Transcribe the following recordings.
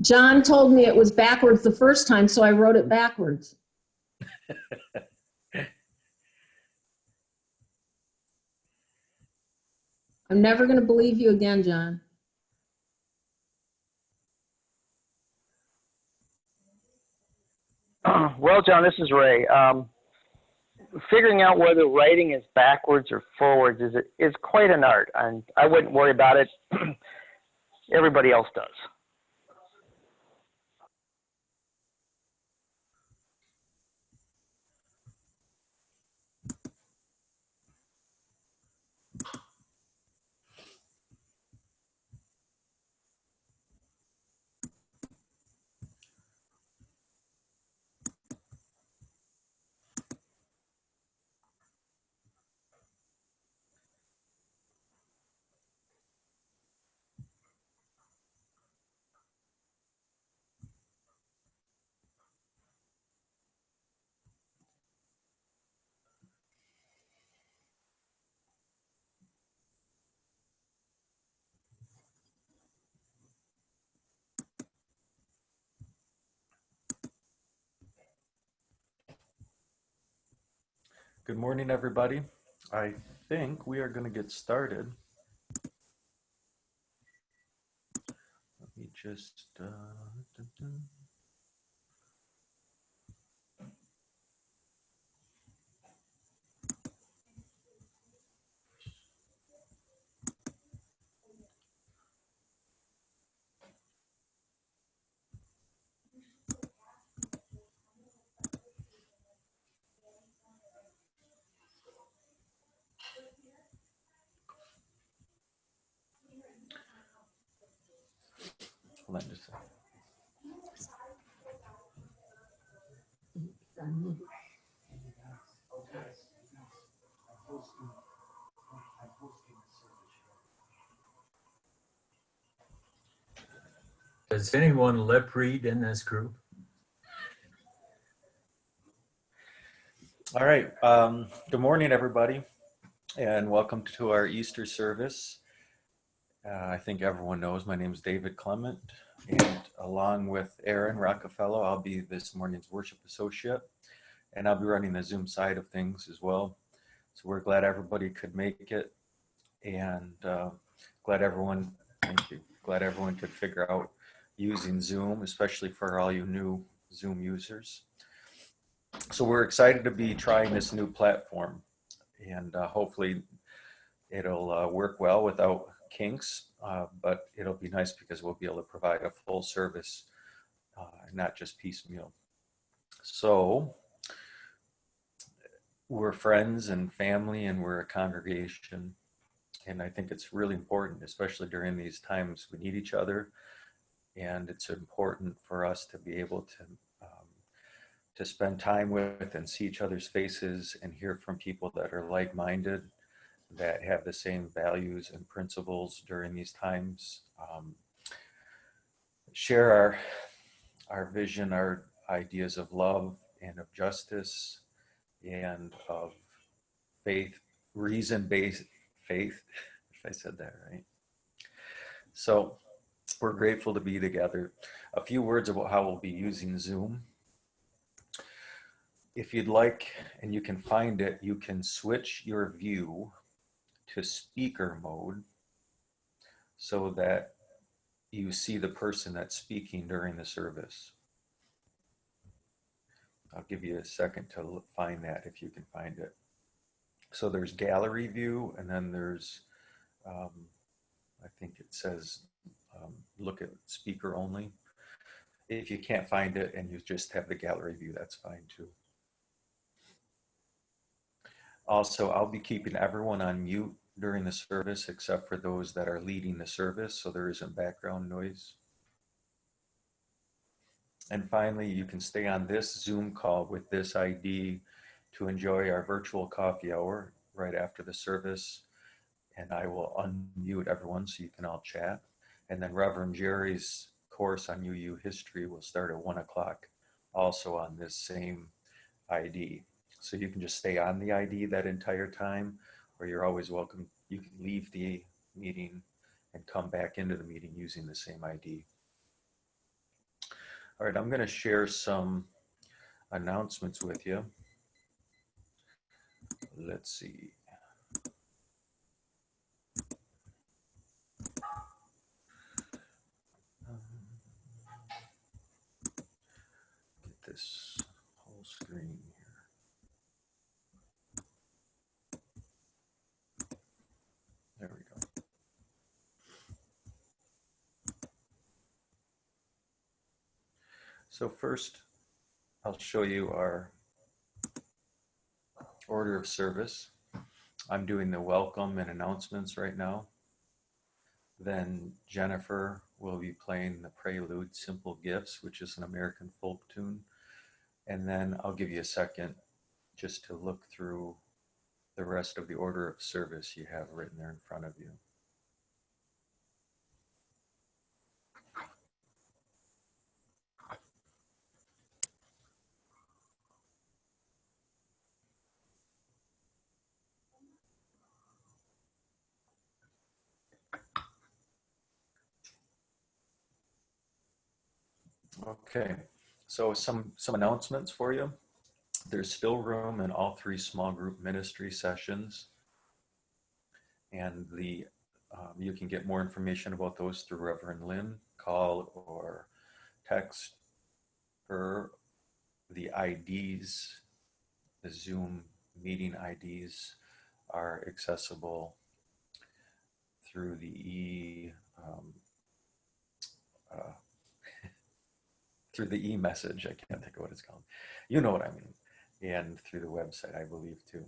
John told me it was backwards the first time, so I wrote it backwards. I'm never going to believe you again, John. Well, John, this is Ray. Figuring out whether writing is backwards or forwards is quite an art, and I wouldn't worry about it. Everybody else does. Good morning, everybody. I think we are going to get started. Let me just... Hold on just a second. Does anyone lip read in this group? All right. Good morning, everybody, and welcome to our Easter service. I think everyone knows my name is David Clement, and along with Aaron Rockefeller, I'll be this morning's worship associate, and I'll be running the Zoom side of things as well. So we're glad everybody could make it, and glad everyone could figure out using Zoom, especially for all you new Zoom users. So we're excited to be trying this new platform, and hopefully it'll work well without kinks, but it'll be nice because we'll be able to provide a full service, not just piecemeal. So we're friends and family, and we're a congregation, and I think it's really important, especially during these times, we need each other, and it's important for us to be able to spend time with and see each other's faces and hear from people that are like-minded, that have the same values and principles during these times. Share our vision, our ideas of love and of justice and of faith, reason-based faith, if I said that right. So we're grateful to be together. A few words about how we'll be using Zoom. If you'd like, and you can find it, you can switch your view to speaker mode so that you see the person that's speaking during the service. I'll give you a second to find that if you can find it. So there's gallery view, and then there's, I think it says, look at speaker only. If you can't find it and you just have the gallery view, that's fine too. Also, I'll be keeping everyone on mute during the service except for those that are leading the service, so there isn't background noise. And finally, you can stay on this Zoom call with this ID to enjoy our virtual coffee hour right after the service. And I will unmute everyone so you can all chat. And then Reverend Jerry's course on UU history will start at 1 o'clock, also on this same ID. So you can just stay on the ID that entire time, or you're always welcome. You can leave the meeting and come back into the meeting using the same ID. All right, I'm going to share some announcements with you. Let's see. Get this whole screen here. There we go. So first, I'll show you our order of service. I'm doing the welcome and announcements right now. Then Jennifer will be playing the prelude, Simple Gifts, which is an American folk tune. And then I'll give you a second just to look through the rest of the order of service you have written there in front of you. Okay, so some announcements for you. There's still room in all 3 small group ministry sessions, and you can get more information about those through Reverend Lynn. Call or text her. The IDs, the Zoom meeting IDs, are accessible through the through the e-message. I can't think of what it's called. You know what I mean. And through the website, I believe, too.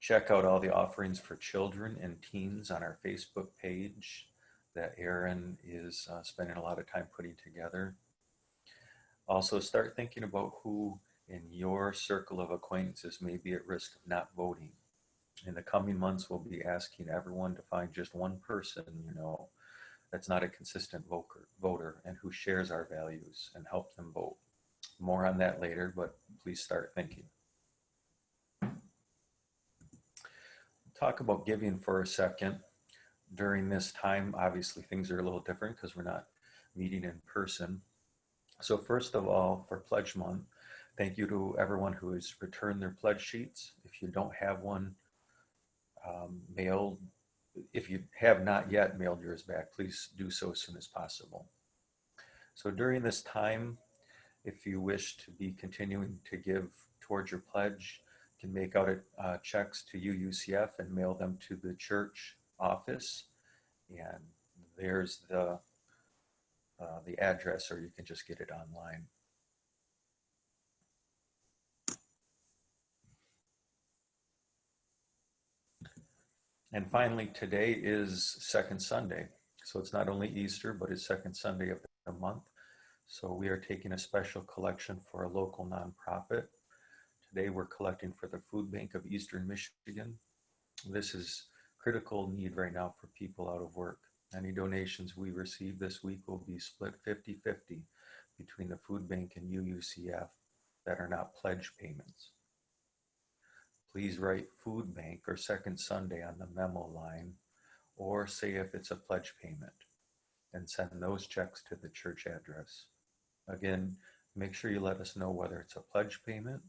Check out all the offerings for children and teens on our Facebook page that Aaron is spending a lot of time putting together. Also, start thinking about who in your circle of acquaintances may be at risk of not voting. In the coming months, we'll be asking everyone to find just one person that's not a consistent voter and who shares our values, and help them vote. More on that later, but please start thinking. Talk about giving for a second. During this time, obviously things are a little different because we're not meeting in person. So first of all, for Pledge Month, thank you to everyone who has returned their pledge sheets. If you don't have one mailed, if you have not yet mailed yours back, please do so as soon as possible. So during this time, if you wish to be continuing to give towards your pledge, you can make out checks to UUCF and mail them to the church office. And there's the address, or you can just get it online. And finally, today is Second Sunday. So it's not only Easter, but it's Second Sunday of the month. So we are taking a special collection for a local nonprofit. Today we're collecting for the Food Bank of Eastern Michigan. This is critical need right now for people out of work. Any donations we receive this week will be split 50-50 between the Food Bank and UUCF that are not pledge payments. Please write Food Bank or Second Sunday on the memo line, or say if it's a pledge payment, and send those checks to the church address. Again, make sure you let us know whether it's a pledge payment,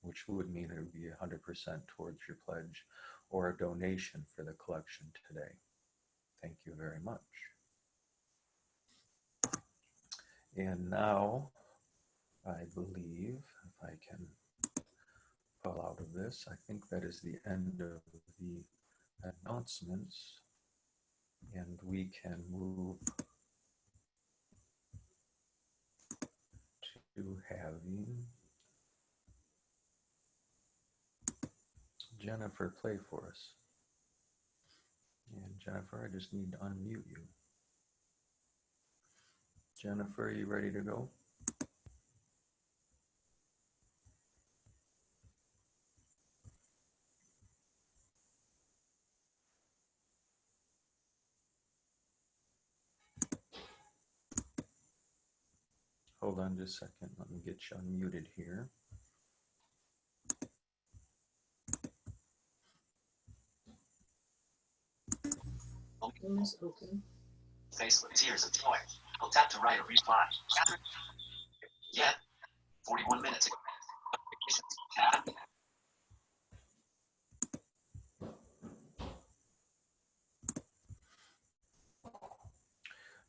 which would mean it would be 100% towards your pledge, or a donation for the collection today. Thank you very much. And now, I believe, if I can pull out of this, I think that is the end of the announcements, and we can move to having Jennifer play for us. And Jennifer, I just need to unmute you. Jennifer, are you ready to go? Hold on just a second. Let me get you unmuted here. Room is open. Faceless tears of joy. Tap to write a reply. Yeah. 41 minutes ago. Tab.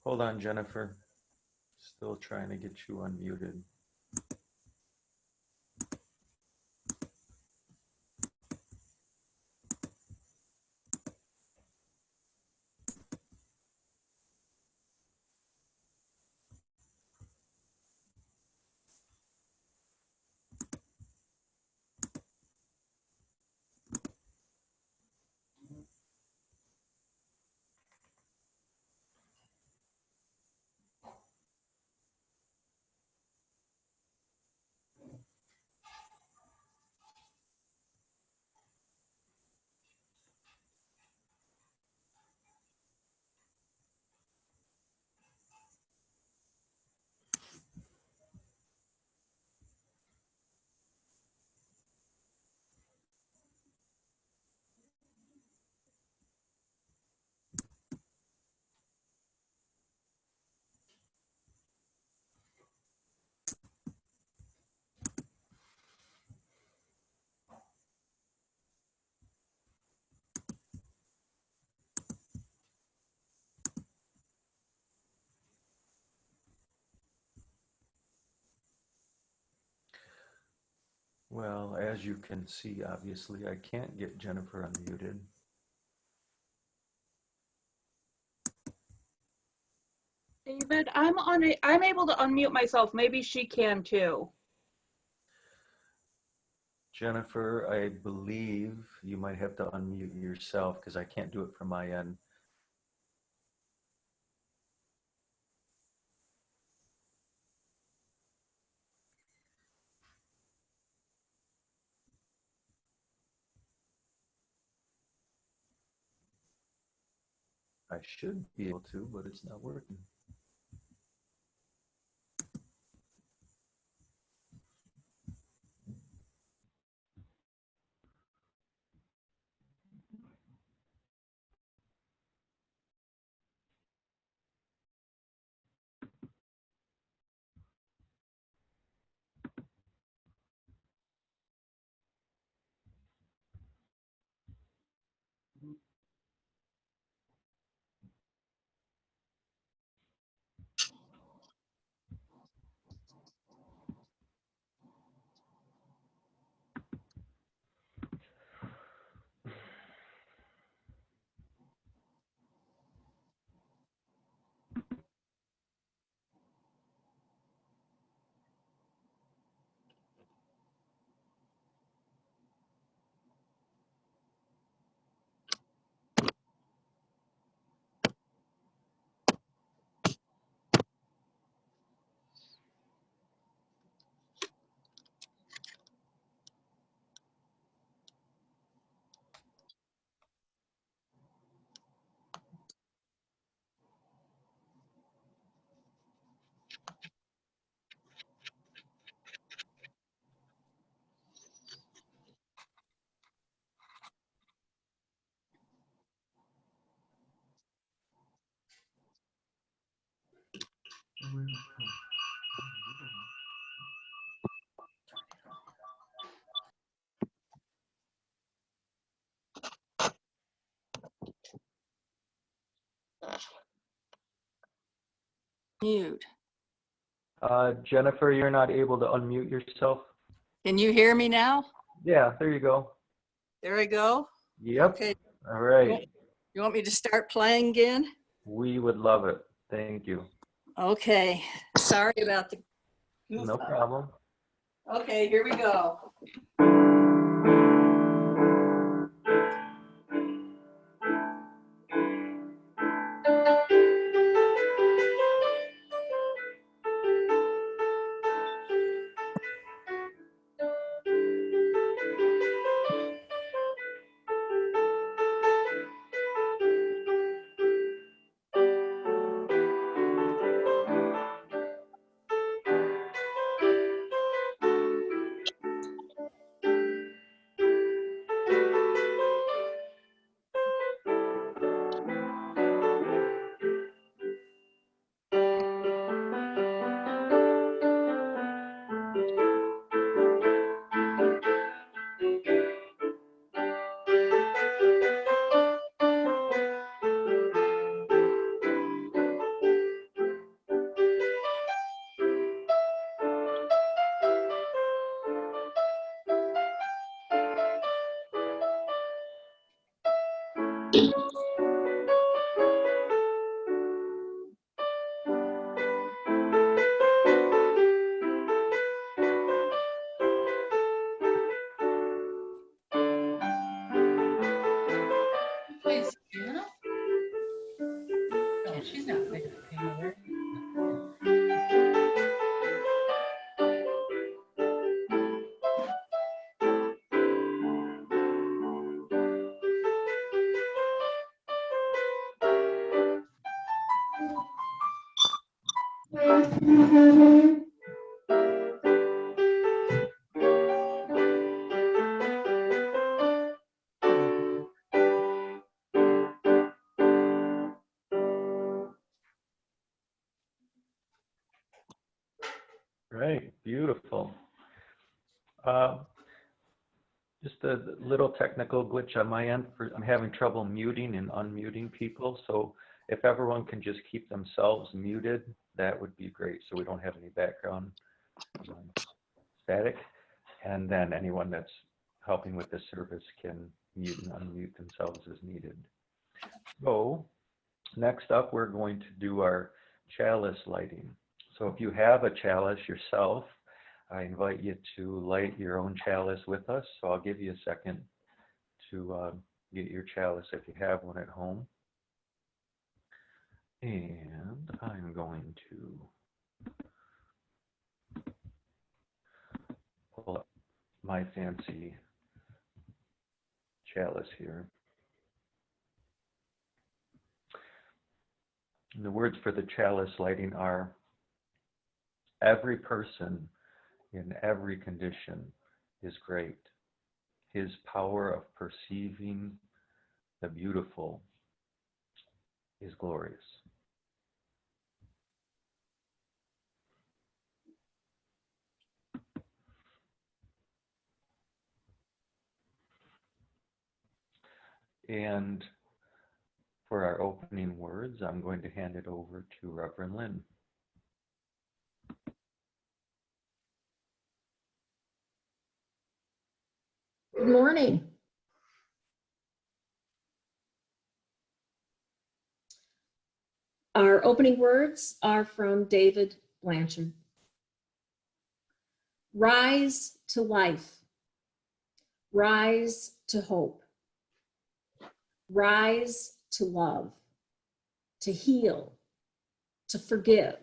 Hold on, Jennifer. Still trying to get you unmuted. Well, as you can see, obviously, I can't get Jennifer unmuted. David, I'm able to unmute myself. Maybe she can too. Jennifer, I believe you might have to unmute yourself because I can't do it from my end. I should be able to, but it's not working. Mute. Jennifer, you're not able to unmute yourself. Can you hear me now? Yeah, there you go. There I go. Yep. Okay. All right. You want me to start playing again? We would love it. Thank you. Okay. Sorry about the goof No up. problem. Okay, here we go. Plays piano? No, she's not playing the piano there. Right, beautiful. Just a little technical glitch on my end. I'm having trouble muting and unmuting people. So if everyone can just keep themselves muted, that would be great. So we don't have any background static. And then anyone that's helping with this service can mute and unmute themselves as needed. So next up, we're going to do our chalice lighting. So if you have a chalice yourself, I invite you to light your own chalice with us. So I'll give you a second to get your chalice if you have one at home. And I'm going to pull up my fancy chalice here. And the words for the chalice lighting are, every person in every condition is great. His power of perceiving the beautiful is glorious. And for our opening words, I'm going to hand it over to Reverend Lynn. Good morning. Our opening words are from David Blanchard. Rise to life. Rise to hope. Rise to love, to heal, to forgive.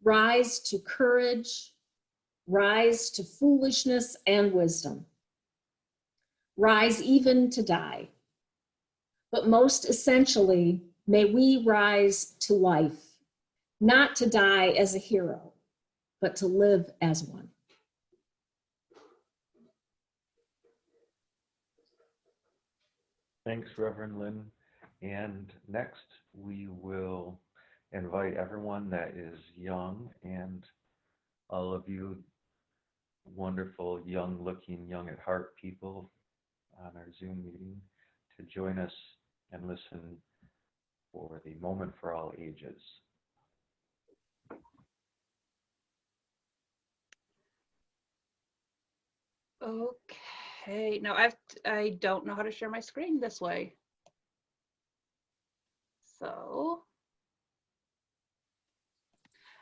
Rise to courage. Rise to foolishness and wisdom. Rise even to die. But most essentially, may we rise to life, not to die as a hero, but to live as one. Thanks, Reverend Lynn. And next, we will invite everyone that is young and all of you wonderful, young-looking, young at heart people on our Zoom meeting to join us and listen for the Moment for All Ages. Okay, now I don't know how to share my screen this way. So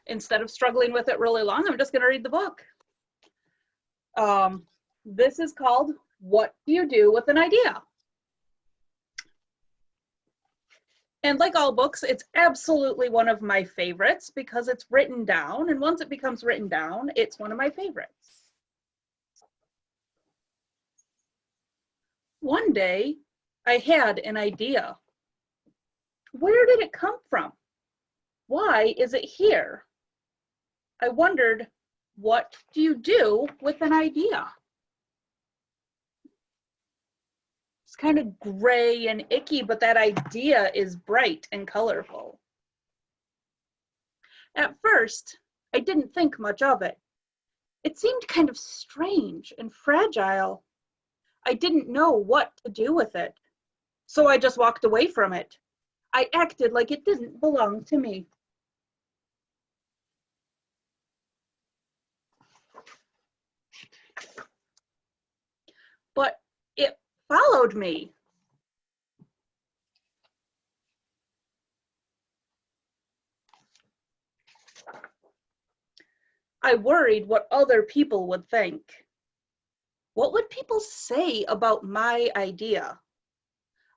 instead of struggling with it really long, I'm just going to read the book. This is called What Do You Do with an Idea? And like all books, it's absolutely one of my favorites because it's written down. And once it becomes written down, it's one of my favorites. One day, I had an idea. Where did it come from? Why is it here? I wondered, what do you do with an idea? It's kind of gray and icky, but that idea is bright and colorful. At first, I didn't think much of it. It seemed kind of strange and fragile. I didn't know what to do with it, so I just walked away from it. I acted like it didn't belong to me. But it followed me. I worried what other people would think. What would people say about my idea?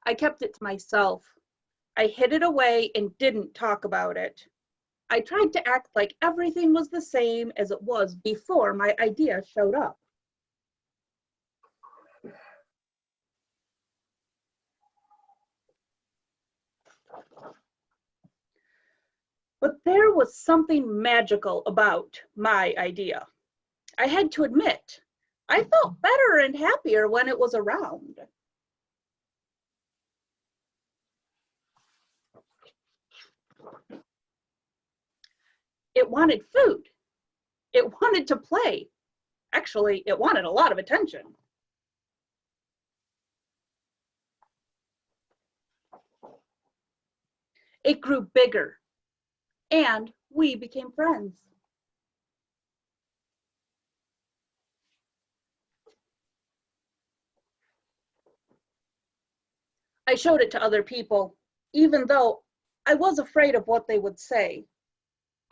I kept it to myself. I hid it away and didn't talk about it. I tried to act like everything was the same as it was before my idea showed up. But there was something magical about my idea. I had to admit, I felt better and happier when it was around. It wanted food. It wanted to play. Actually, it wanted a lot of attention. It grew bigger, and we became friends. I showed it to other people, even though I was afraid of what they would say.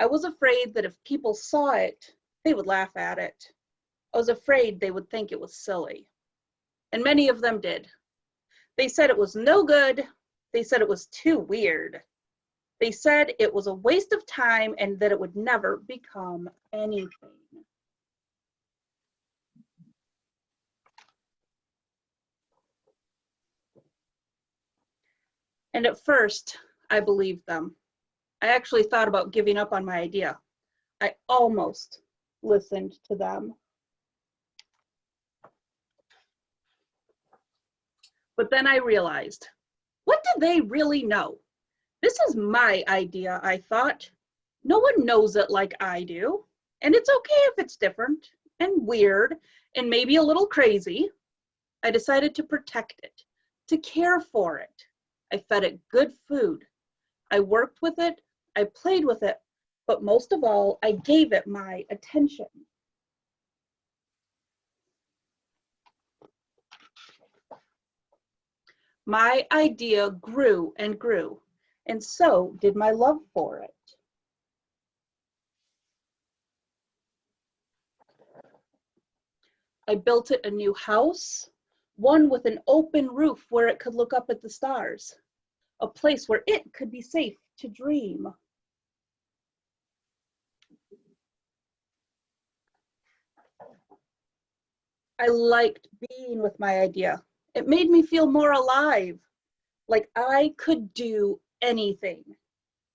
I was afraid that if people saw it, they would laugh at it. I was afraid they would think it was silly. And many of them did. They said it was no good. They said it was too weird. They said it was a waste of time and that it would never become anything. And at first, I believed them. I actually thought about giving up on my idea. I almost listened to them. But then I realized, what did they really know? This is my idea, I thought. No one knows it like I do. And it's okay if it's different and weird and maybe a little crazy. I decided to protect it, to care for it. I fed it good food. I worked with it, I played with it, but most of all, I gave it my attention. My idea grew and grew, and so did my love for it. I built it a new house, one with an open roof where it could look up at the stars, a place where it could be safe to dream. I liked being with my idea. It made me feel more alive, like I could do anything.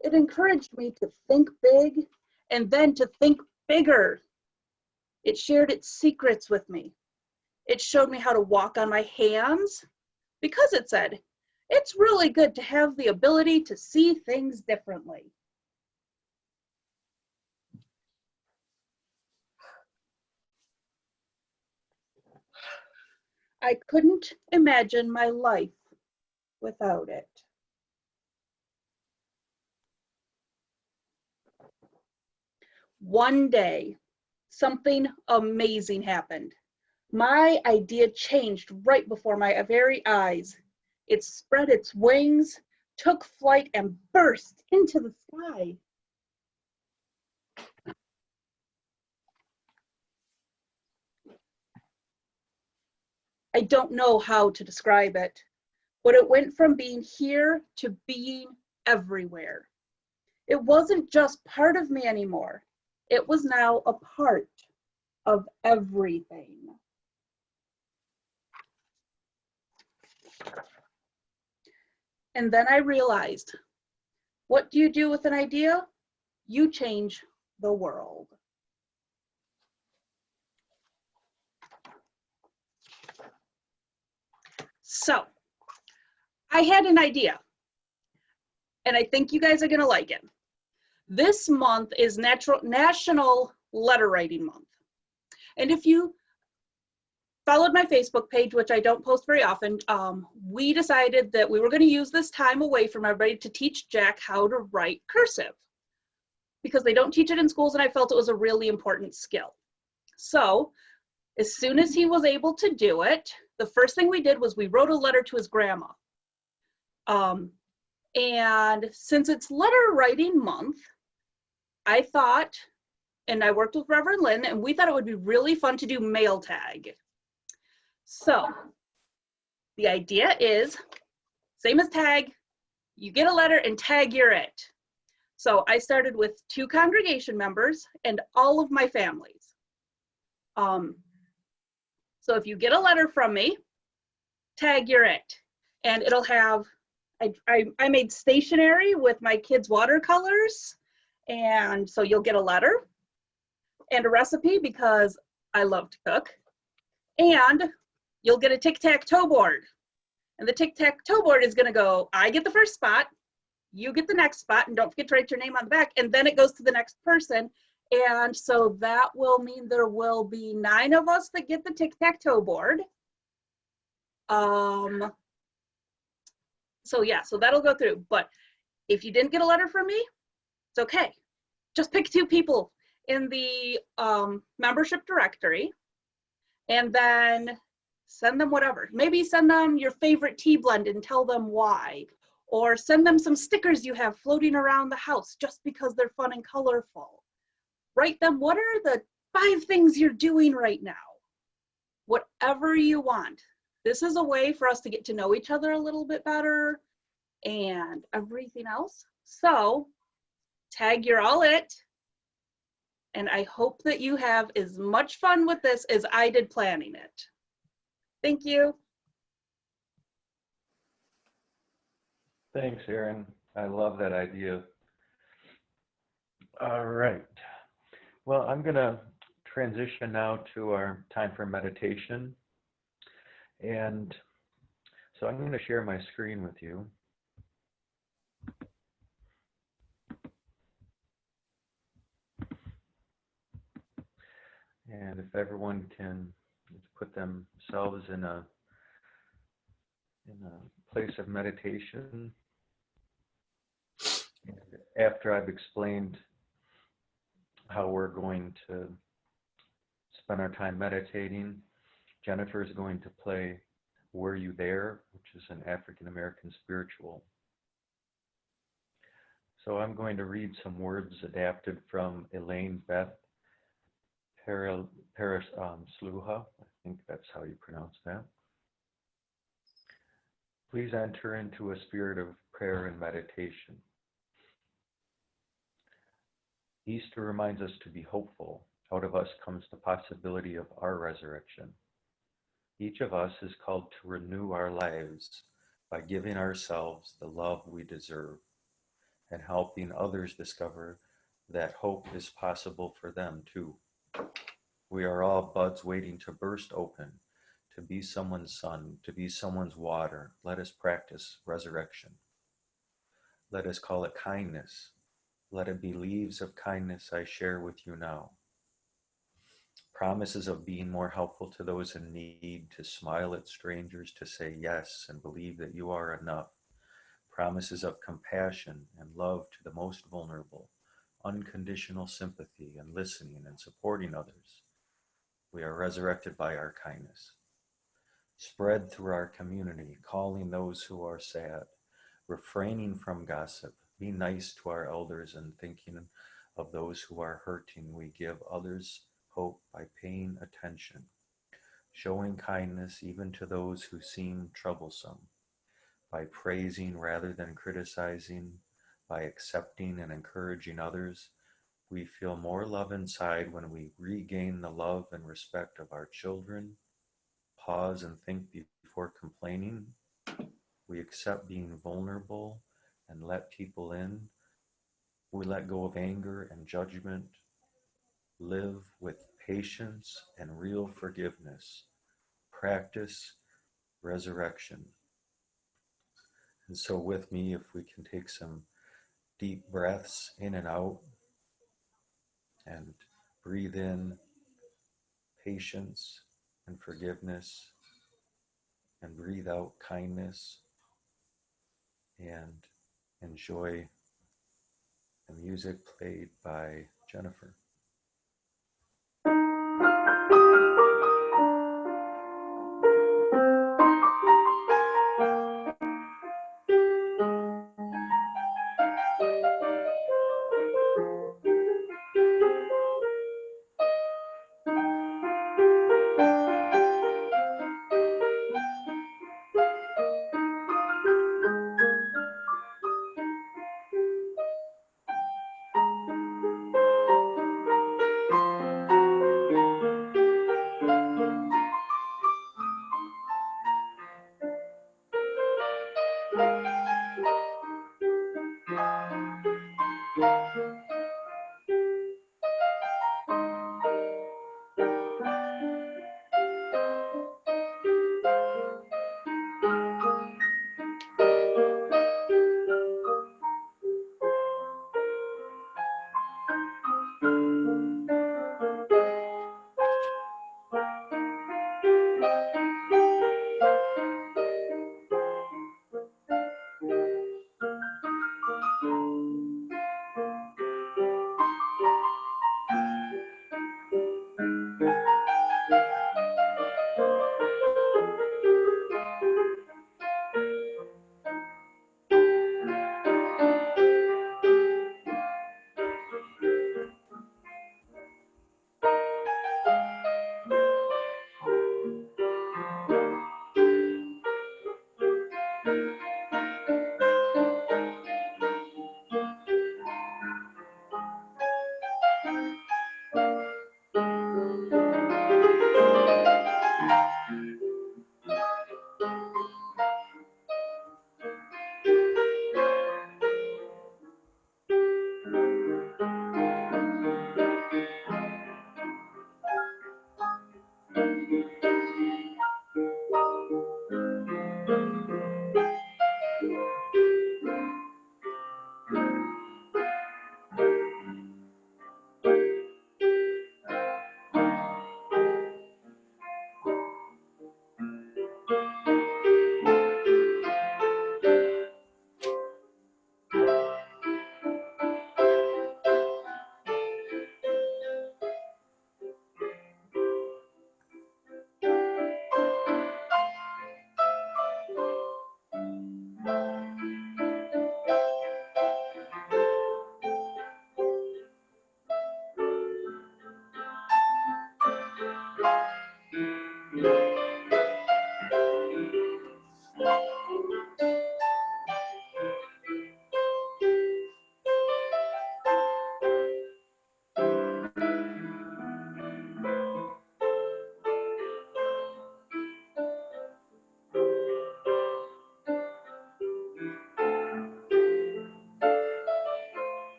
It encouraged me to think big and then to think bigger. It shared its secrets with me. It showed me how to walk on my hands because it said, it's really good to have the ability to see things differently. I couldn't imagine my life without it. One day, something amazing happened. My idea changed right before my very eyes. It spread its wings, took flight, and burst into the sky. I don't know how to describe it, but it went from being here to being everywhere. It wasn't just part of me anymore. It was now a part of everything. And then I realized, what do you do with an idea? You change the world. So, I had an idea, and I think you guys are gonna like it. This month is National Letter Writing Month. And if you followed my Facebook page, which I don't post very often, we decided that we were gonna use this time away from everybody to teach Jack how to write cursive, because they don't teach it in schools, and I felt it was a really important skill. So, as soon as he was able to do it, the first thing we did was we wrote a letter to his grandma. And since it's letter writing month, I thought and I worked with Reverend Lynn, and we thought it would be really fun to do mail tag. So the idea is, same as tag, you get a letter and tag you're it. So I started with 2 congregation members and all of my families. So if you get a letter from me, tag you're it. And it'll have, I made stationery with my kids' watercolors. And so you'll get a letter and a recipe because I love to cook. And you'll get a tic-tac-toe board. And the tic-tac-toe board is gonna go, I get the first spot, you get the next spot, and don't forget to write your name on the back, and then it goes to the next person. And so that will mean there will be 9 of us that get the tic-tac-toe board. So yeah, so that'll go through. But if you didn't get a letter from me, it's okay. Just pick 2 people in the membership directory and then send them whatever. Maybe send them your favorite tea blend and tell them why. Or send them some stickers you have floating around the house just because they're fun and colorful. Write them, what are the 5 things you're doing right now? Whatever you want. This is a way for us to get to know each other a little bit better and everything else. So tag you're all it. And I hope that you have as much fun with this as I did planning it. Thank you. Thanks, Erin. I love that idea. All right. Well, I'm going to transition now to our time for meditation. And so I'm going to share my screen with you. And if everyone can put themselves in a place of meditation. And after I've explained how we're going to spend our time meditating, Jennifer is going to play Were You There?, which is an African American spiritual. So I'm going to read some words adapted from Elaine Beth Paris Sluha. I think that's how you pronounce that. Please enter into a spirit of prayer and meditation. Easter reminds us to be hopeful. Out of us comes the possibility of our resurrection. Each of us is called to renew our lives by giving ourselves the love we deserve and helping others discover that hope is possible for them too. We are all buds waiting to burst open, to be someone's sun, to be someone's water. Let us practice resurrection. Let us call it kindness. Let it be leaves of kindness I share with you now. Promises of being more helpful to those in need, to smile at strangers, to say yes and believe that you are enough. Promises of compassion and love to the most vulnerable, unconditional sympathy and listening and supporting others. We are resurrected by our kindness. Spread through our community, calling those who are sad, refraining from gossip, be nice to our elders and thinking of those who are hurting. We give others hope by paying attention, showing kindness even to those who seem troublesome, by praising rather than criticizing, by accepting and encouraging others. We feel more love inside when we regain the love and respect of our children. Pause and think before complaining. We accept being vulnerable and let people in. We let go of anger and judgment. Live with patience and real forgiveness. Practice resurrection. And so with me, if we can take some deep breaths in and out and breathe in patience and forgiveness and breathe out kindness and enjoy the music played by Jennifer.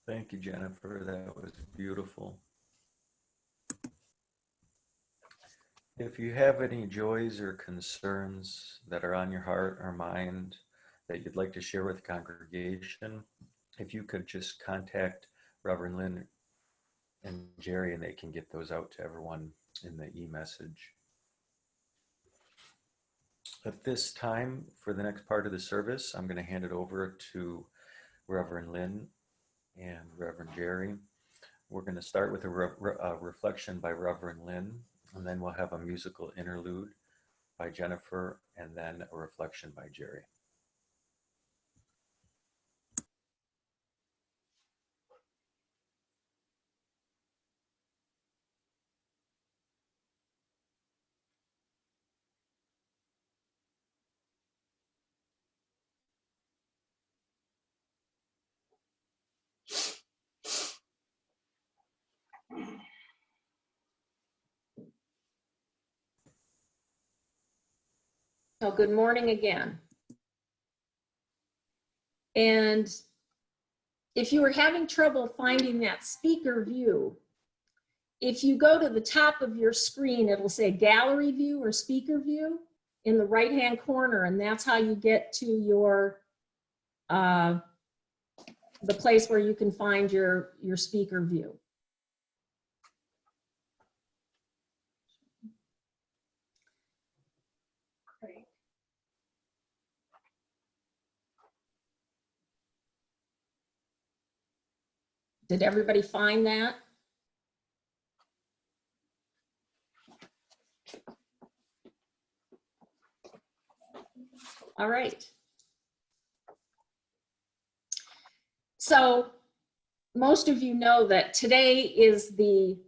Thank you, Jennifer. That was beautiful. If you have any joys or concerns that are on your heart or mind that you'd like to share with the congregation, if you could just contact Reverend Lynn and Jerry, and they can get those out to everyone in the e-message. At this time, for the next part of the service, I'm going to hand it over to Reverend Lynn and Reverend Jerry. We're going to start with a reflection by Reverend Lynn, and then we'll have a musical interlude by Jennifer, and then a reflection by Jerry. So good morning again. And if you were having trouble finding that speaker view, if you go to the top of your screen, it'll say gallery view or speaker view in the right-hand corner, and that's how you get to your the place where you can find your speaker view. Did everybody find that? All right. So most of you know that today is the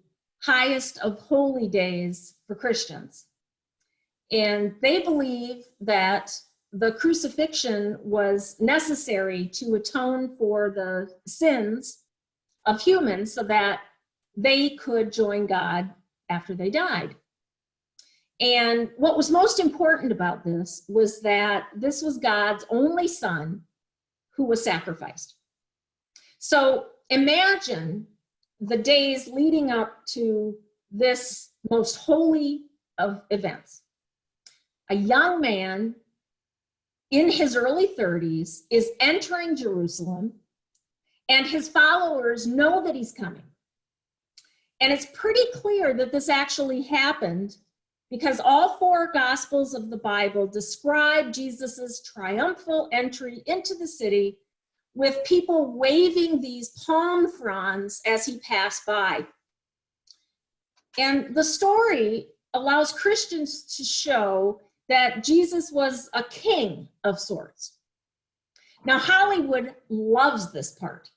highest of holy days for Christians. And they believe that the crucifixion was necessary to atone for the sins of humans so that they could join God after they died. And what was most important about this was that this was God's only son who was sacrificed. So imagine the days leading up to this most holy of events. A young man in his early 30s is entering Jerusalem, and his followers know that he's coming. And it's pretty clear that this actually happened because all four Gospels of the Bible describe Jesus's triumphal entry into the city with people waving these palm fronds as he passed by. And the story allows Christians to show that Jesus was a king of sorts. Now, Hollywood loves this part.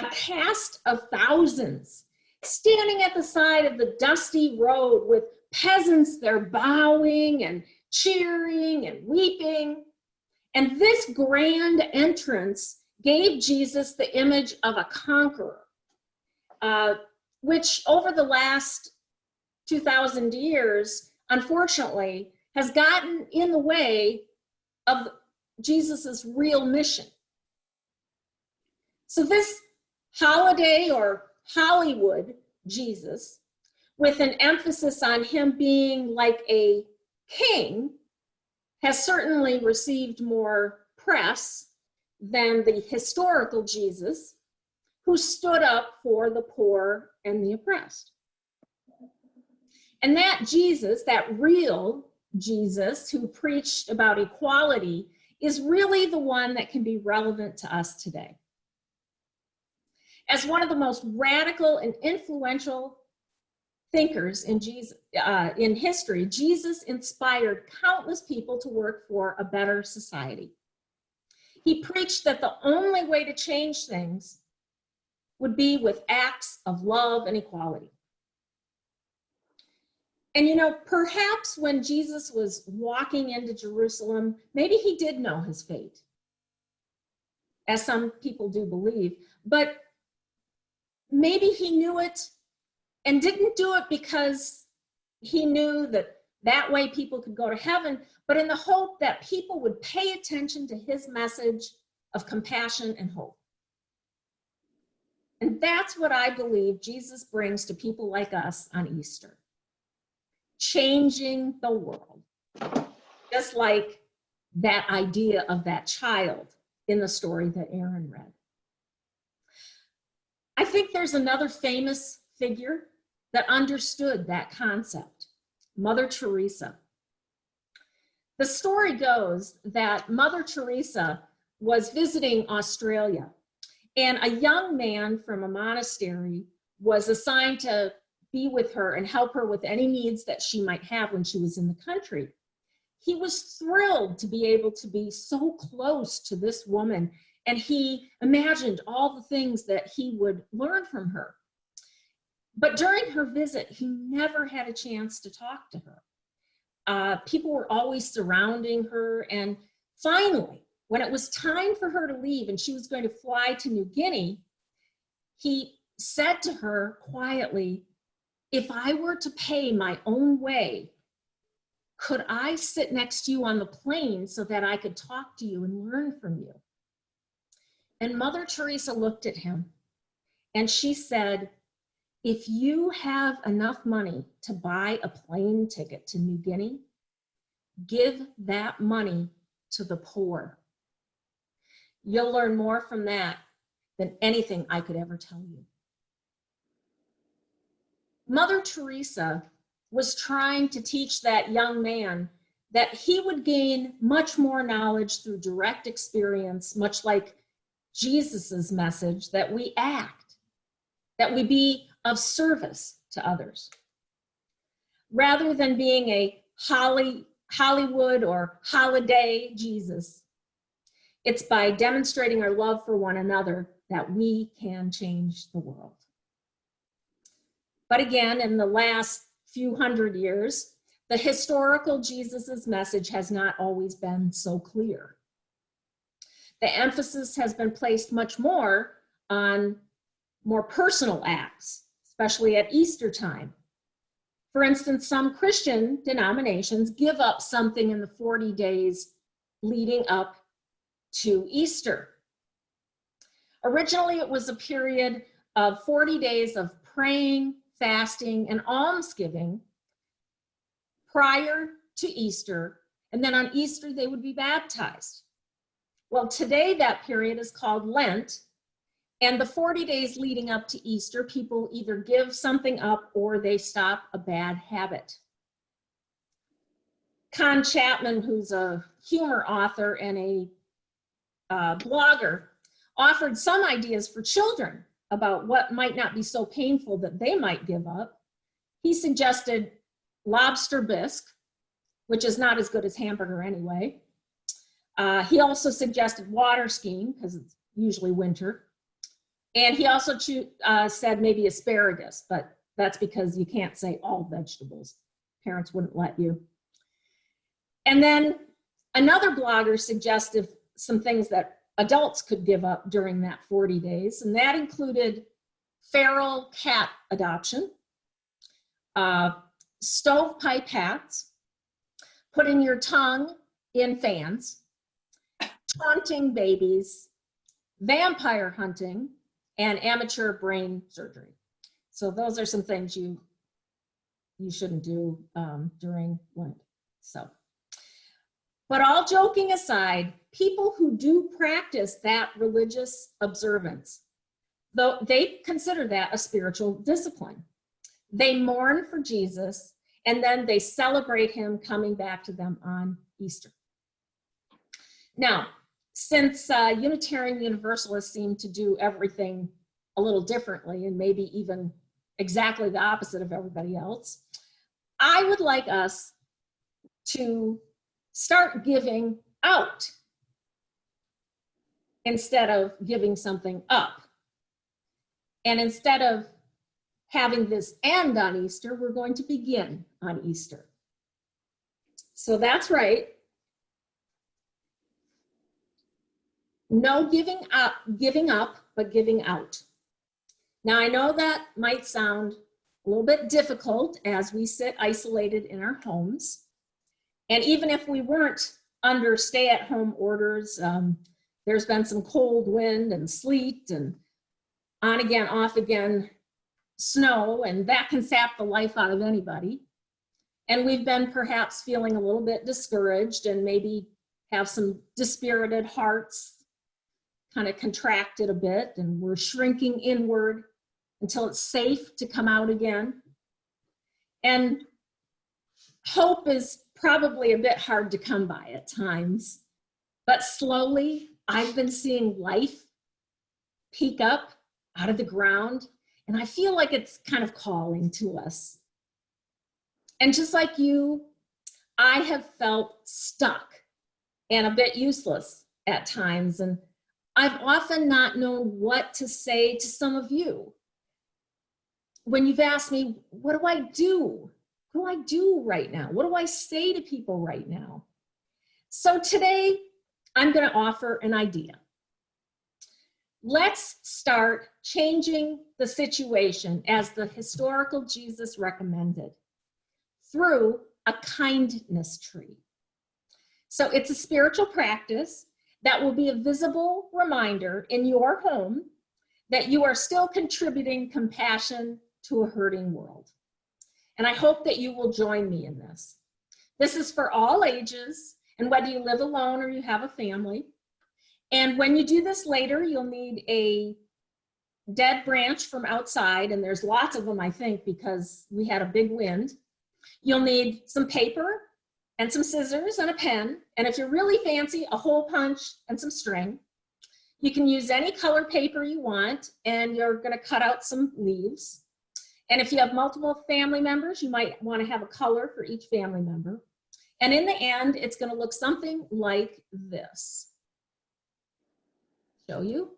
A cast of thousands standing at the side of the dusty road with peasants there bowing and cheering and weeping. And this grand entrance gave Jesus the image of a conqueror, which over the last 2,000 years, unfortunately, has gotten in the way of Jesus's real mission. So this holiday or Hollywood Jesus, with an emphasis on him being like a king, has certainly received more press than the historical Jesus who stood up for the poor and the oppressed. And that Jesus, that real Jesus who preached about equality, is really the one that can be relevant to us today. As one of the most radical and influential thinkers in history, Jesus inspired countless people to work for a better society. He preached that the only way to change things would be with acts of love and equality. And you know, perhaps when Jesus was walking into Jerusalem, maybe he did know his fate, as some people do believe, but maybe he knew it and didn't do it because he knew that that way people could go to heaven, but in the hope that people would pay attention to his message of compassion and hope. And that's what I believe Jesus brings to people like us on Easter. Changing the world. Just like that idea of that child in the story that Aaron read. I think there's another famous figure that understood that concept, Mother Teresa. The story goes that Mother Teresa was visiting Australia, and a young man from a monastery was assigned to be with her and help her with any needs that she might have when she was in the country. He was thrilled to be able to be so close to this woman, and he imagined all the things that he would learn from her. But during her visit, he never had a chance to talk to her. People were always surrounding her, and finally, when it was time for her to leave and she was going to fly to New Guinea, he said to her quietly, "If I were to pay my own way, could I sit next to you on the plane so that I could talk to you and learn from you?" And Mother Teresa looked at him and she said, "If you have enough money to buy a plane ticket to New Guinea, give that money to the poor. You'll learn more from that than anything I could ever tell you." Mother Teresa was trying to teach that young man that he would gain much more knowledge through direct experience, much like Jesus's message, that we act, that we be of service to others. Rather than being a Hollywood or holiday Jesus, it's by demonstrating our love for one another that we can change the world. But again, in the last few hundred years, the historical Jesus's message has not always been so clear. The emphasis has been placed much more on more personal acts, especially at Easter time. For instance, some Christian denominations give up something in the 40 days leading up to Easter. Originally, it was a period of 40 days of praying, fasting, and almsgiving prior to Easter, and then on Easter they would be baptized. Well, today that period is called Lent, and the 40 days leading up to Easter, people either give something up or they stop a bad habit. Con Chapman, who's a humor author and a blogger, offered some ideas for children about what might not be so painful that they might give up. He suggested lobster bisque, which is not as good as hamburger anyway. He also suggested water skiing, because it's usually winter. And he also said maybe asparagus, but that's because you can't say all vegetables. Parents wouldn't let you. And then another blogger suggested some things that adults could give up during that 40 days, and that included feral cat adoption, stovepipe hats, putting your tongue in fans, taunting babies, vampire hunting, and amateur brain surgery. So those are some things you shouldn't do during Lent. But all joking aside, people who do practice that religious observance, though they consider that a spiritual discipline. They mourn for Jesus, and then they celebrate him coming back to them on Easter. Now, since Unitarian Universalists seem to do everything a little differently and maybe even exactly the opposite of everybody else, I would like us to start giving out instead of giving something up. And instead of having this end on Easter, we're going to begin on Easter. So that's right. No giving up, but giving out. Now, I know that might sound a little bit difficult as we sit isolated in our homes. And even if we weren't under stay-at-home orders, there's been some cold wind and sleet, and on again, off again snow, and that can sap the life out of anybody. And we've been perhaps feeling a little bit discouraged and maybe have some dispirited hearts, kind of contracted a bit, and we're shrinking inward until it's safe to come out again. And hope is probably a bit hard to come by at times, but slowly I've been seeing life peek up out of the ground, and I feel like it's kind of calling to us. And just like you, I have felt stuck and a bit useless at times, and I've often not known what to say to some of you. When you've asked me, what do I do? What do I do right now? What do I say to people right now? So today, I'm going to offer an idea. Let's start changing the situation as the historical Jesus recommended through a kindness tree. So it's a spiritual practice that will be a visible reminder in your home that you are still contributing compassion to a hurting world. And I hope that you will join me in this. This is for all ages, and whether you live alone or you have a family. And when you do this later, you'll need a dead branch from outside, and there's lots of them, I think, because we had a big wind. You'll need some paper and some scissors and a pen, and if you're really fancy, a hole punch and some string. You can use any color paper you want, and you're going to cut out some leaves. And if you have multiple family members, you might want to have a color for each family member. And in the end, it's going to look something like this. Show you.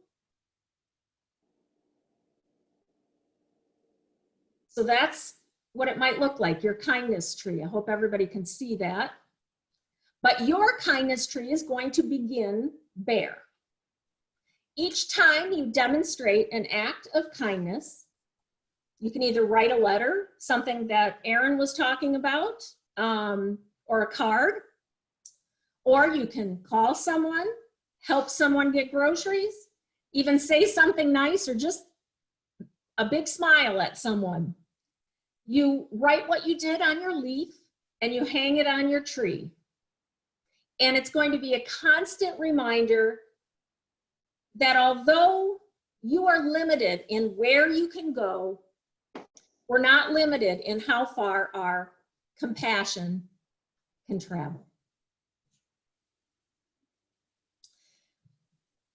So that's what it might look like, your kindness tree. I hope everybody can see that. But your kindness tree is going to begin bare. Each time you demonstrate an act of kindness, you can either write a letter, something that Aaron was talking about, or a card, or you can call someone, help someone get groceries, even say something nice, or just a big smile at someone. You write what you did on your leaf and you hang it on your tree. And it's going to be a constant reminder that although you are limited in where you can go, we're not limited in how far our compassion can travel.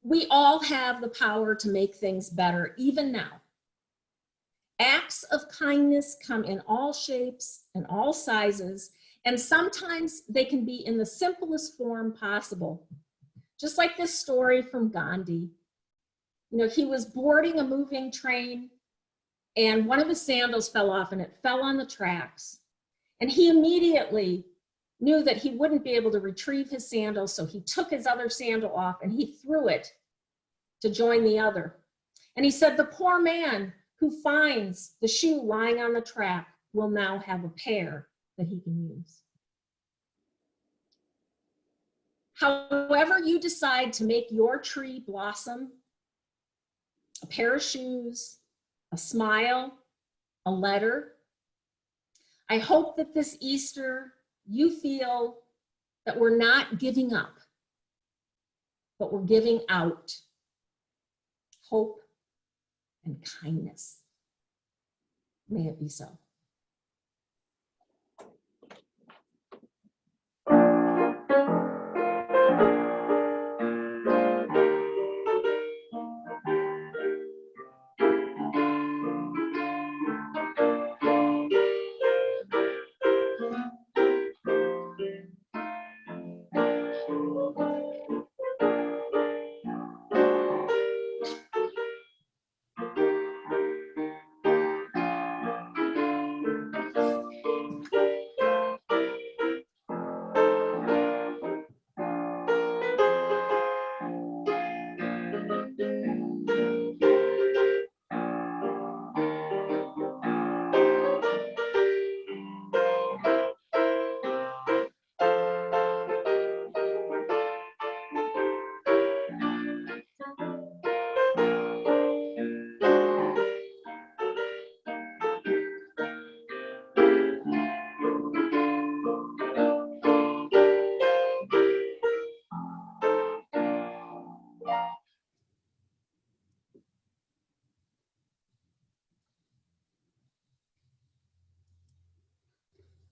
We all have the power to make things better, even now. Acts of kindness come in all shapes and all sizes, and sometimes they can be in the simplest form possible. Just like this story from Gandhi. You know, he was boarding a moving train and one of his sandals fell off and it fell on the tracks. And he immediately knew that he wouldn't be able to retrieve his sandal, so he took his other sandal off and he threw it to join the other. And he said, the poor man who finds the shoe lying on the track will now have a pair that he can use. However you decide to make your tree blossom, a pair of shoes, a smile, a letter, I hope that this Easter you feel that we're not giving up, but we're giving out hope and kindness. May it be so.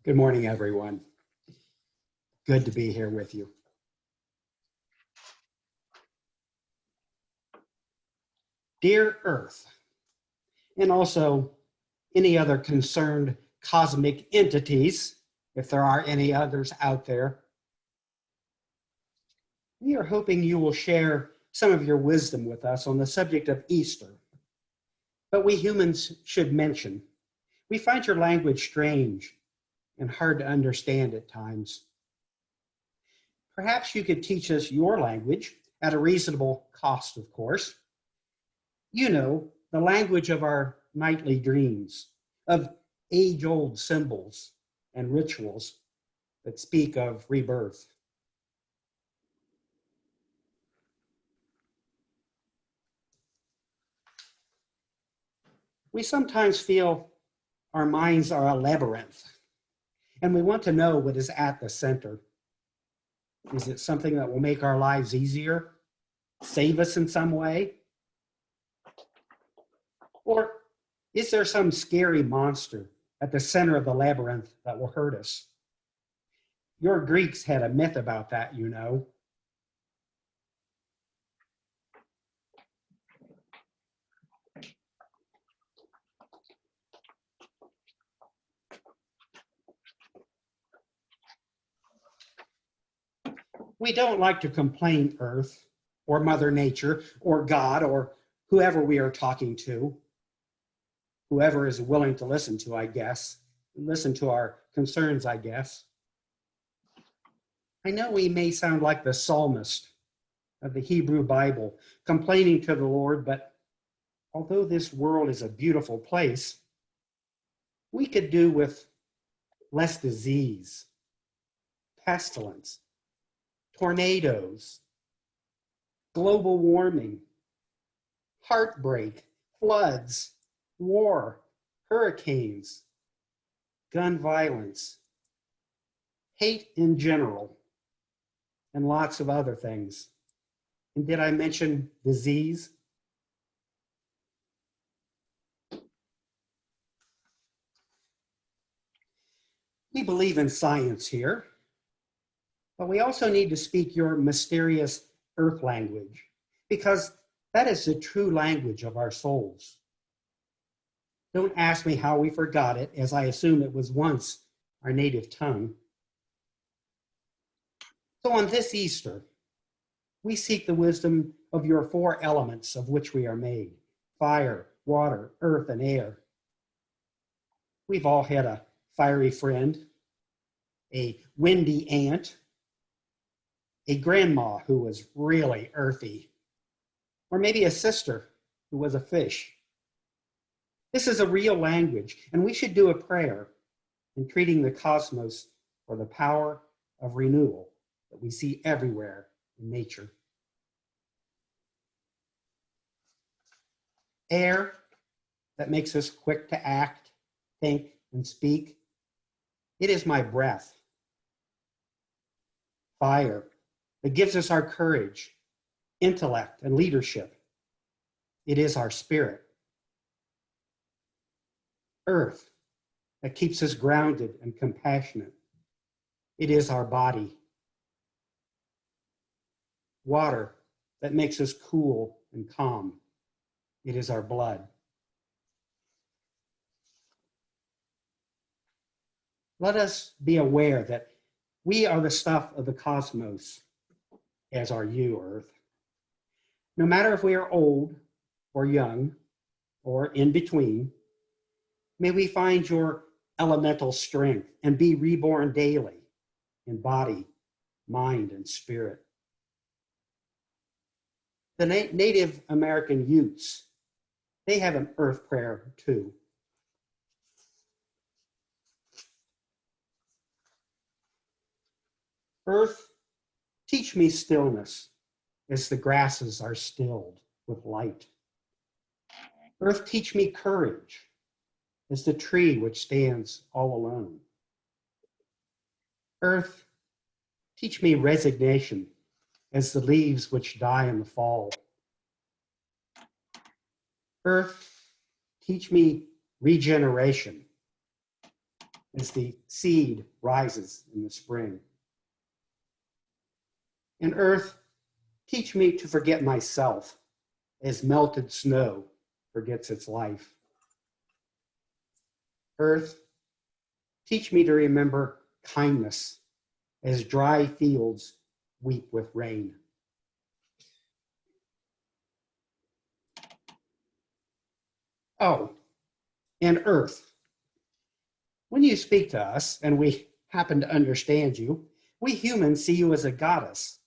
Good morning, everyone. Good to be here with you. Dear Earth, and also any other concerned cosmic entities, if there are any others out there, we are hoping you will share some of your wisdom with us on the subject of Easter. But we humans should mention, we find your language strange and hard to understand at times. Perhaps you could teach us your language at a reasonable cost, of course. You know, the language of our nightly dreams, of age-old symbols and rituals that speak of rebirth. We sometimes feel our minds are a labyrinth, and we want to know what is at the center. Is it something that will make our lives easier, save us in some way? Or is there some scary monster at the center of the labyrinth that will hurt us? Your Greeks had a myth about that, you know. We don't like to complain, Earth, or Mother Nature, or God, or whoever we are talking to. Whoever is willing to listen to, I guess. Listen to our concerns, I guess. I know we may sound like the psalmist of the Hebrew Bible, complaining to the Lord, but although this world is a beautiful place, we could do with less disease, pestilence, tornadoes, global warming, heartbreak, floods, war, hurricanes, gun violence, hate in general, and lots of other things. And did I mention disease? We believe in science here, but we also need to speak your mysterious earth language, because that is the true language of our souls. Don't ask me how we forgot it, as I assume it was once our native tongue. So on this Easter, we seek the wisdom of your four elements of which we are made: fire, water, earth, and air. We've all had a fiery friend, a windy aunt, a grandma who was really earthy, or maybe a sister who was a fish. This is a real language, and we should do a prayer in treating the cosmos for the power of renewal that we see everywhere in nature. Air that makes us quick to act, think, and speak. It is my breath. Fire that gives us our courage, intellect, and leadership. It is our spirit. Earth that keeps us grounded and compassionate. It is our body. Water that makes us cool and calm. It is our blood. Let us be aware that we are the stuff of the cosmos, as are you, Earth. No matter if we are old or young or in between, may we find your elemental strength and be reborn daily in body, mind, and spirit. The Native American Utes, they have an earth prayer too. Earth, teach me stillness as the grasses are stilled with light. Earth, teach me courage as the tree which stands all alone. Earth, teach me resignation as the leaves which die in the fall. Earth, teach me regeneration as the seed rises in the spring. And earth, teach me to forget myself as melted snow forgets its life. Earth, teach me to remember kindness as dry fields weep with rain. Oh, and earth, when you speak to us and we happen to understand you, we humans see you as a goddess,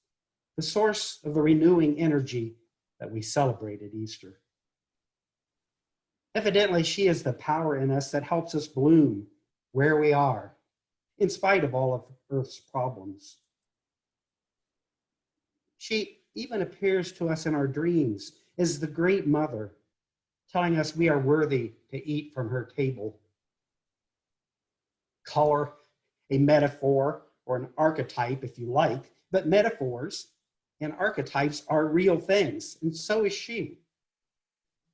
the source of the renewing energy that we celebrate at Easter. Evidently, she is the power in us that helps us bloom where we are, in spite of all of Earth's problems. She even appears to us in our dreams as the great mother, telling us we are worthy to eat from her table. Call her a metaphor or an archetype if you like, but metaphors and archetypes are real things, and so is she,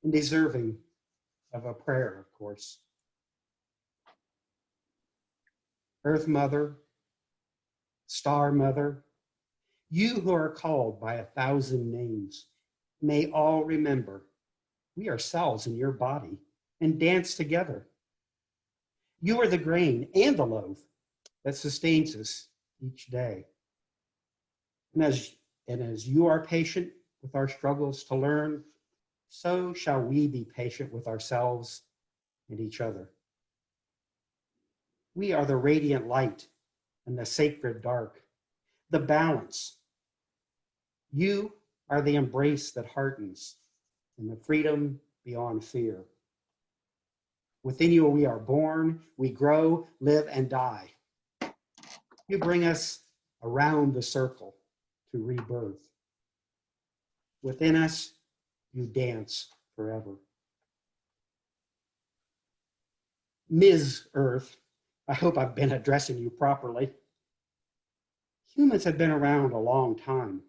and deserving of a prayer, of course. Earth Mother, Star Mother, you who are called by 1,000 names, may all remember we are cells in your body and dance together. You are the grain and the loaf that sustains us each day. And as you are patient with our struggles to learn, so shall we be patient with ourselves and each other. We are the radiant light and the sacred dark, the balance. You are the embrace that heartens and the freedom beyond fear. Within you we are born, we grow, live, and die. You bring us around the circle to rebirth. Within us, you dance forever. Ms. Earth, I hope I've been addressing you properly. Humans have been around a long time.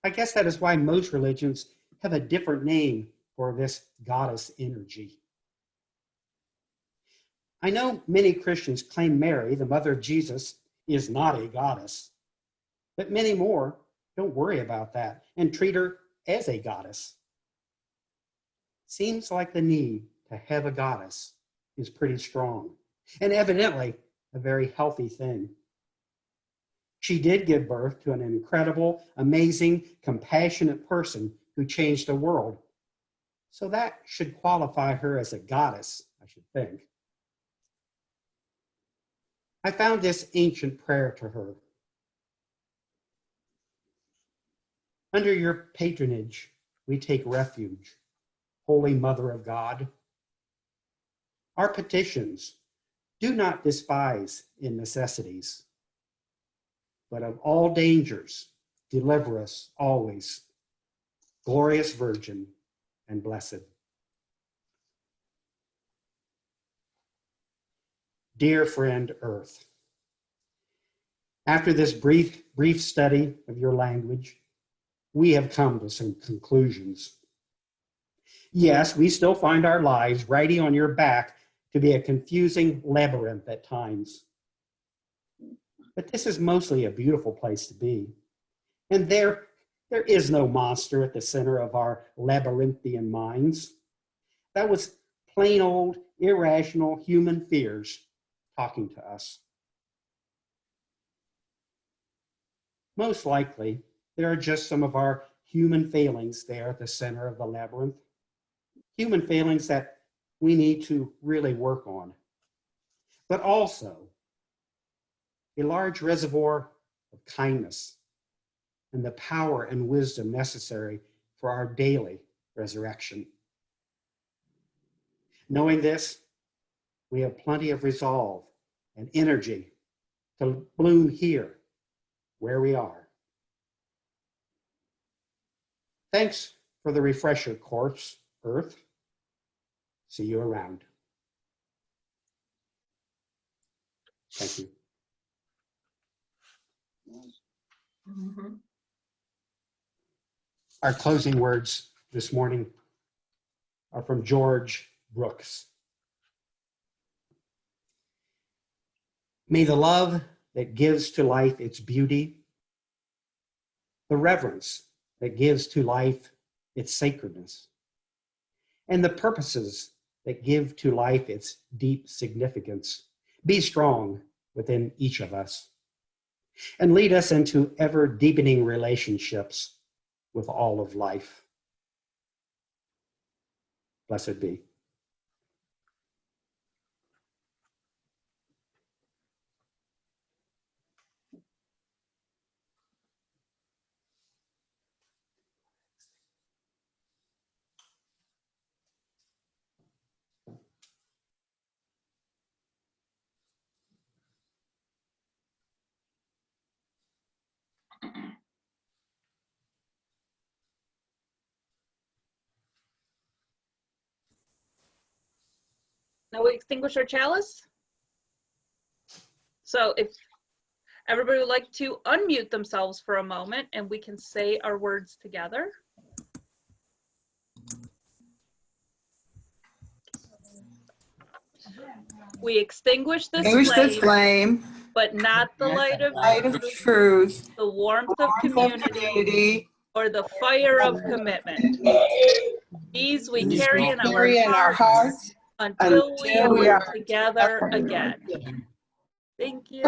I guess that is why most religions have a different name for this goddess energy. I know many Christians claim Mary, the mother of Jesus, is not a goddess, but many more don't worry about that and treat her as a goddess. Seems like the need to have a goddess is pretty strong, and evidently a very healthy thing. She did give birth to an incredible, amazing, compassionate person who changed the world. So that should qualify her as a goddess, I should think. I found this ancient prayer to her. Under your patronage, we take refuge, Holy Mother of God. Our petitions do not despise in necessities, but of all dangers, deliver us always, glorious Virgin and blessed. Dear friend Earth, after this brief study of your language, we have come to some conclusions. Yes, we still find our lives riding on your back to be a confusing labyrinth at times. But this is mostly a beautiful place to be. And there is no monster at the center of our labyrinthian minds. That was plain old, irrational human fears talking to us. Most likely, there are just some of our human failings there at the center of the labyrinth. Human failings that we need to really work on. But also, a large reservoir of kindness and the power and wisdom necessary for our daily resurrection. Knowing this, we have plenty of resolve and energy to bloom here, where we are. Thanks for the refresher course, Earth. See you around. Thank you. Mhm. Our closing words this morning are from George Brooks. May the love that gives to life its beauty, the reverence that gives to life its sacredness, and the purposes that give to life its deep significance be strong within each of us and lead us into ever deepening relationships with all of life. Blessed be. Now we extinguish our chalice. So if everybody would like to unmute themselves for a moment and we can say our words together. We extinguish this flame, but not the light of truth, the warmth of community, or the fire of commitment. These we carry in our hearts until we are together again. Thank you.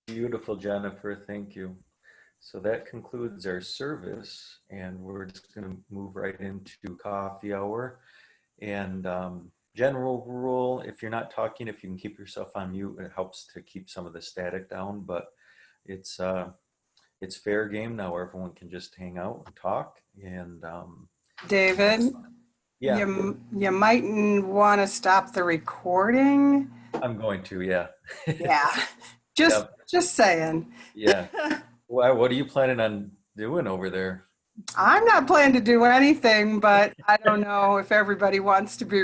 Beautiful, Jennifer. Thank you. So that concludes our service, and we're just going to move right into coffee hour. And general rule, if you're not talking, if you can keep yourself on mute, it helps to keep some of the static down. But it's fair game now. Everyone can just hang out and talk. And David, yeah, you mightn't want to stop the recording. I'm going to. Yeah. Yeah, just saying. Yeah. Why? What are you planning on doing over there? I'm not planning to do anything, but I don't know if everybody wants to be